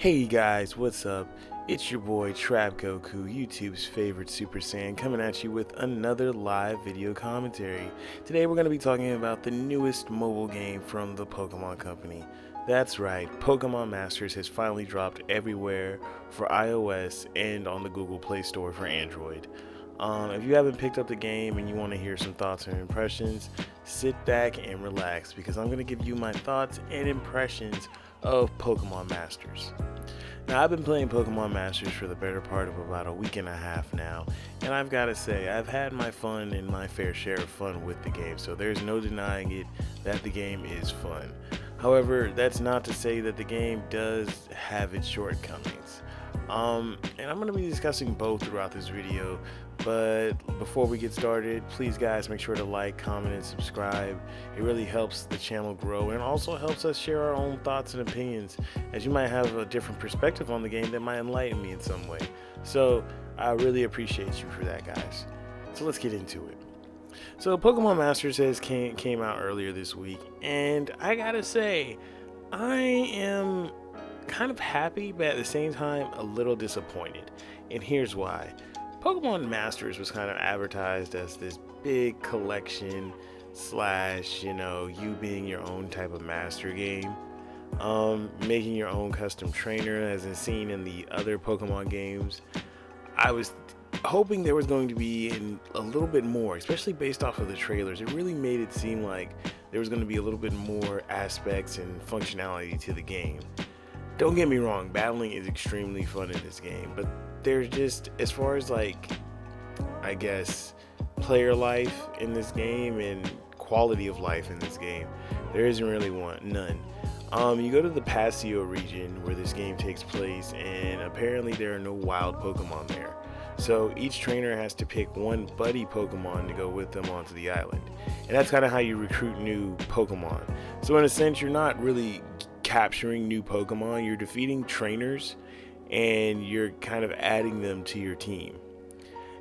Hey guys, what's up? It's your boy TrapGoku, YouTube's favorite Super Saiyan, coming at you with another live video commentary. Today we're going to be talking about the newest mobile game from the Pokemon Company. That's right, Pokemon Masters has finally dropped everywhere for iOS and on the Google Play Store for Android. If you haven't picked up the game and you want to hear some thoughts and impressions, sit back and relax because I'm going to give you my thoughts and impressions of Pokemon Masters. Now, I've been playing Pokemon Masters for the better part of about a week and a half now, and I've got to say, I've had my fun and my fair share of fun with the game, so there's no denying it that the game is fun. However, that's not to say that the game does have its shortcomings. And I'm going to be discussing both throughout this video, but before we get started, please guys make sure to like, comment, and subscribe. It really helps the channel grow and also helps us share our own thoughts and opinions, as you might have a different perspective on the game that might enlighten me in some way. So I really appreciate you for that, guys. So let's get into it. So Pokemon Masters came out earlier this week, and I gotta say, I am kind of happy, but at the same time a little disappointed, and here's why. Pokemon Masters was kind of advertised as this big collection slash, you being your own type of master game, making your own custom trainer as is seen in the other Pokemon games. I was hoping there was going to be a little bit more, especially based off of the trailers. It really made it seem like there was going to be a little bit more aspects and functionality to the game. Don't get me wrong, battling is extremely fun in this game, but there's just, as far as I guess, player life in this game and quality of life in this game, there isn't really none. You go to the Paseo region where this game takes place, and apparently there are no wild Pokemon there. So each trainer has to pick one buddy Pokemon to go with them onto the island. And that's kind of how you recruit new Pokemon. So in a sense, you're not really capturing new Pokemon, you're defeating trainers and you're kind of adding them to your team.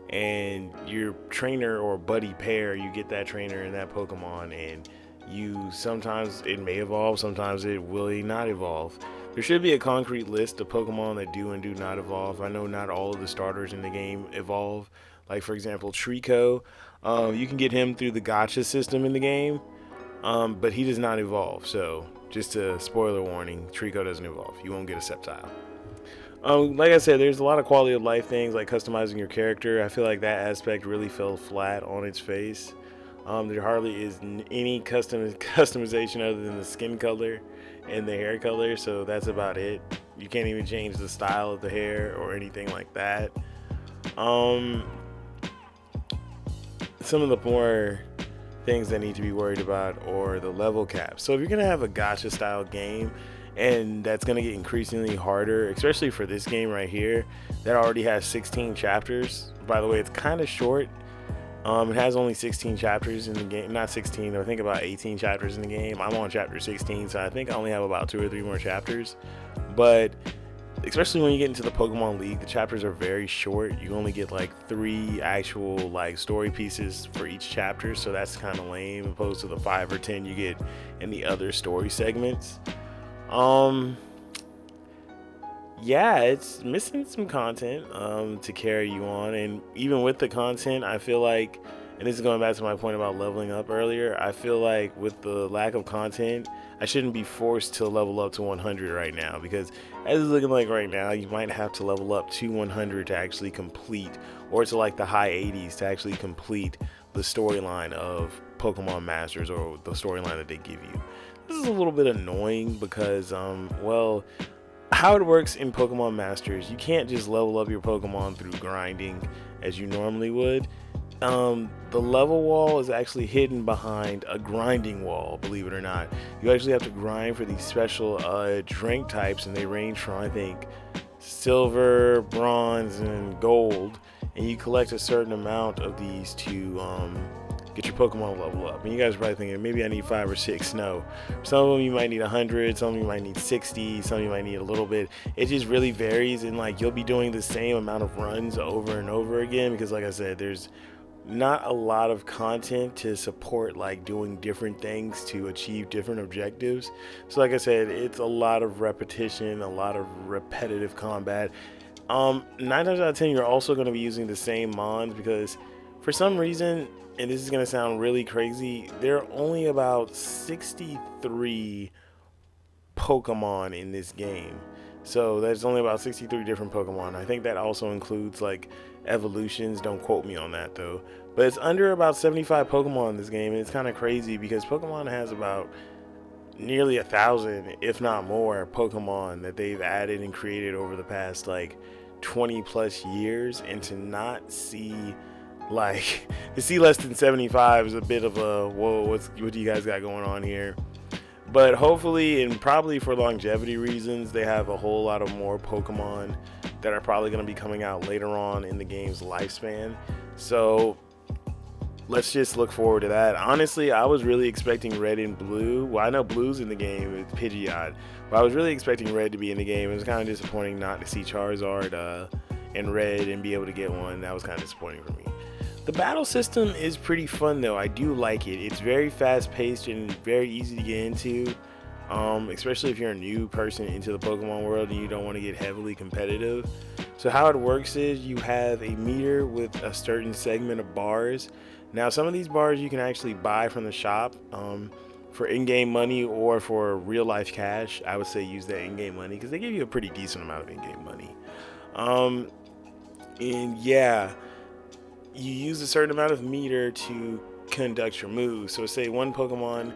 And your trainer or buddy pair, you get that trainer and that Pokemon, and sometimes it may evolve, sometimes it will not evolve. There should be a concrete list of Pokemon that do and do not evolve. I know not all of the starters in the game evolve. Like for example, Trico, you can get him through the gacha system in the game, but he does not evolve. So just a spoiler warning, Trico doesn't evolve. You won't get a Sceptile. Like I said, there's a lot of quality of life things like customizing your character. I feel like that aspect really fell flat on its face. There hardly is any customization other than the skin color and the hair color, so that's about it. You can't even change the style of the hair or anything like that. Some of the more things that need to be worried about are the level caps. So if you're gonna have a gacha style game, and that's going to get increasingly harder, especially for this game right here that already has 16 chapters. By the way, it's kind of short. It has only 16 chapters in the game, not 16, I think about 18 chapters in the game. I'm on chapter 16, so I think I only have about 2 or 3 more chapters. But especially when you get into the Pokemon League, the chapters are very short. You only get like 3 actual story pieces for each chapter, so that's kind of lame, opposed to the 5 or 10 you get in the other story segments. Yeah, it's missing some content to carry you on, and even with the content, I feel like, and this is going back to my point about leveling up earlier, I feel like with the lack of content, I shouldn't be forced to level up to 100 right now, because as it's looking like right now, you might have to level up to 100 to actually complete, or to like the high 80s to actually complete the storyline of Pokemon Masters, or the storyline that they give you. This is a little bit annoying because, well, how it works in Pokemon Masters, you can't just level up your Pokemon through grinding as you normally would. The level wall is actually hidden behind a grinding wall, believe it or not. You actually have to grind for these special drink types, and they range from, I think, silver, bronze, and gold. And you collect a certain amount of these to get your Pokemon level up. And you guys are probably thinking, maybe I need 5 or 6. No. Some of them you might need 100, some of them you might need 60, some of you might need a little bit. It just really varies, and you'll be doing the same amount of runs over and over again, because like I said, there's not a lot of content to support like doing different things to achieve different objectives. So like I said, it's a lot of repetition, a lot of repetitive combat. 9 times out of 10 you're also going to be using the same mons because for some reason, and this is going to sound really crazy, there are only about 63 Pokemon in this game. So there's only about 63 different Pokemon. I think that also includes like evolutions. Don't quote me on that though. But it's under about 75 Pokemon in this game, and it's kind of crazy because Pokemon has about nearly 1,000, if not more, Pokemon that they've added and created over the past like 20 plus years, and to not see like to see less than 75 is a bit of a whoa. What do you guys got going on here? But hopefully, and probably for longevity reasons, they have a whole lot of more Pokemon that are probably going to be coming out later on in the game's lifespan. So let's just look forward to that. Honestly, I was really expecting Red and Blue. Well, I know Blue's in the game, it's Pidgeot, but I was really expecting Red to be in the game. It was kind of disappointing not to see Charizard in Red and be able to get one. That was kind of disappointing for me. The battle system is pretty fun though. I do like it. It's very fast paced and very easy to get into, especially if you're a new person into the Pokemon world and you don't want to get heavily competitive. So how it works is you have a meter with a certain segment of bars. Now some of these bars you can actually buy from the shop for in-game money or for real life cash. I would say use that in-game money because they give you a pretty decent amount of in-game money. And yeah, you use a certain amount of meter to conduct your moves. So say one Pokemon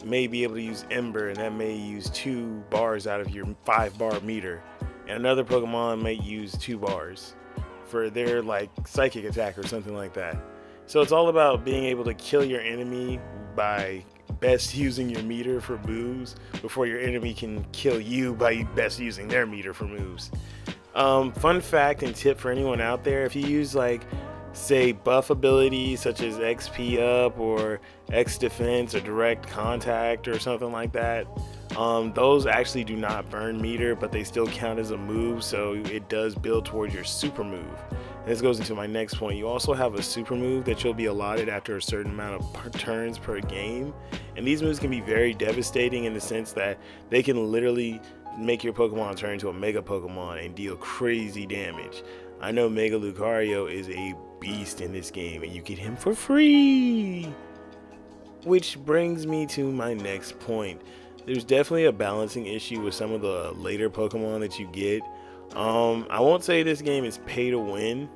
may be able to use Ember, and that may use 2 bars out of your 5-bar meter, and another Pokemon may use 2 bars for their like psychic attack or something like that. So it's all about being able to kill your enemy by best using your meter for moves before your enemy can kill you by best using their meter for moves. Fun fact and tip for anyone out there: if you use like say buff abilities such as XP up or X defense or direct contact or something like that, those actually do not burn meter, but they still count as a move, so it does build towards your super move. And this goes into my next point. You also have a super move that you'll be allotted after a certain amount of turns per game, and these moves can be very devastating in the sense that they can literally make your Pokemon turn into a Mega Pokemon and deal crazy damage. I know Mega Lucario is a beast in this game, and you get him for free. Which brings me to my next point. There's definitely a balancing issue with some of the later Pokemon that you get. I won't say this game is pay to win,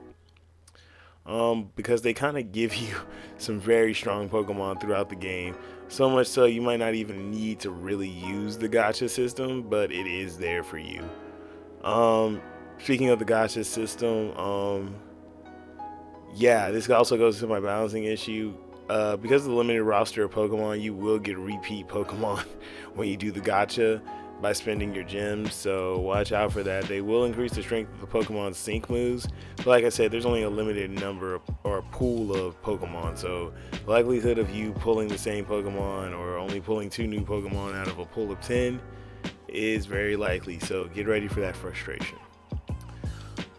because they kind of give you some very strong Pokemon throughout the game. So much so you might not even need to really use the gacha system, but it is there for you. Speaking of the gacha system, yeah, this also goes to my balancing issue. Because of the limited roster of Pokemon, you will get repeat Pokemon when you do the gacha by spending your gems, so watch out for that. They will increase the strength of the Pokemon's sync moves, but like I said, there's only a limited number or pool of Pokemon, so the likelihood of you pulling the same Pokemon or only pulling 2 new Pokemon out of a pool of 10 is very likely, so get ready for that frustration.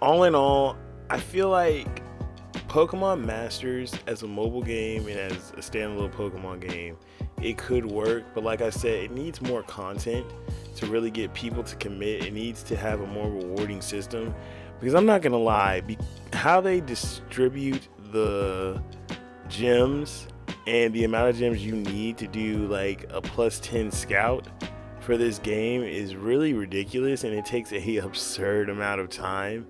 All in all, I feel like Pokemon Masters as a mobile game and as a standalone Pokemon game, it could work, but like I said, it needs more content to really get people to commit. It needs to have a more rewarding system, because I'm not gonna lie, how they distribute the gems and the amount of gems you need to do like a +10 scout for this game is really ridiculous, and it takes a absurd amount of time.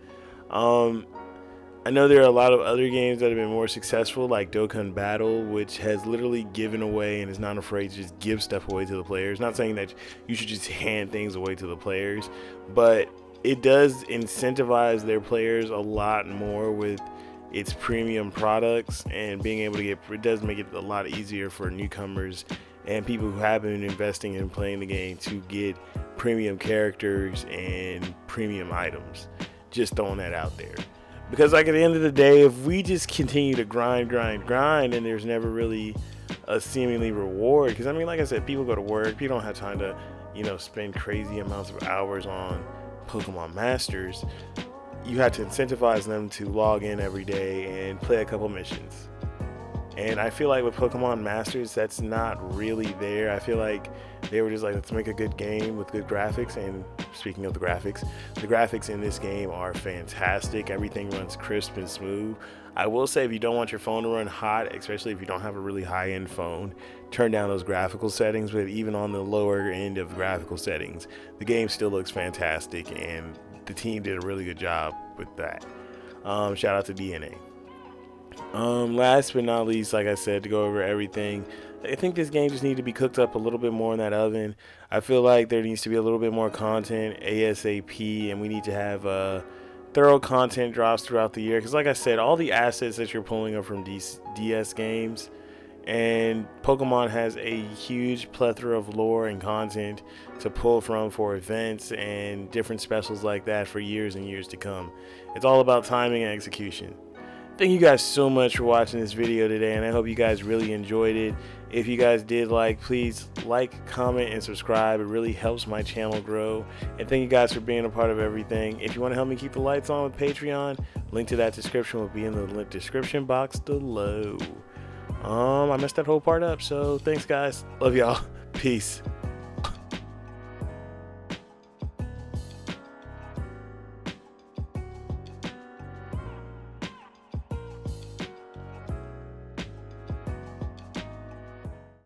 I know there are a lot of other games that have been more successful, like Dokkan Battle, which has literally given away and is not afraid to just give stuff away to the players. Not saying that you should just hand things away to the players, but it does incentivize their players a lot more with its premium products, and being able to get, it does make it a lot easier for newcomers and people who have been investing in playing the game to get premium characters and premium items. Just throwing that out there. Because like at the end of the day, if we just continue to grind and there's never really a seemingly reward, because I mean, like I said, people go to work, people don't have time to, spend crazy amounts of hours on Pokemon Masters. You have to incentivize them to log in every day and play a couple missions. And I feel like with Pokemon Masters, that's not really there. I feel like they were just like, let's make a good game with good graphics. And speaking of the graphics in this game are fantastic. Everything runs crisp and smooth. I will say, if you don't want your phone to run hot, especially if you don't have a really high-end phone, turn down those graphical settings. But even on the lower end of graphical settings, the game still looks fantastic, and the team did a really good job with that. Shout out to DNA. Last but not least, like I said, to go over everything, I think this game just needs to be cooked up a little bit more in that oven. I feel like there needs to be a little bit more content ASAP, and we need to have thorough content drops throughout the year. Because like I said, all the assets that you're pulling are from DS games, and Pokemon has a huge plethora of lore and content to pull from for events and different specials like that for years and years to come. It's all about timing and execution. Thank you guys so much for watching this video today, and I hope you guys really enjoyed it. If you guys did please like, comment, and subscribe. It really helps my channel grow. And thank you guys for being a part of everything. If you want to help me keep the lights on with Patreon, link to that description will be in the description box below. I messed that whole part up, so thanks guys. Love y'all. Peace.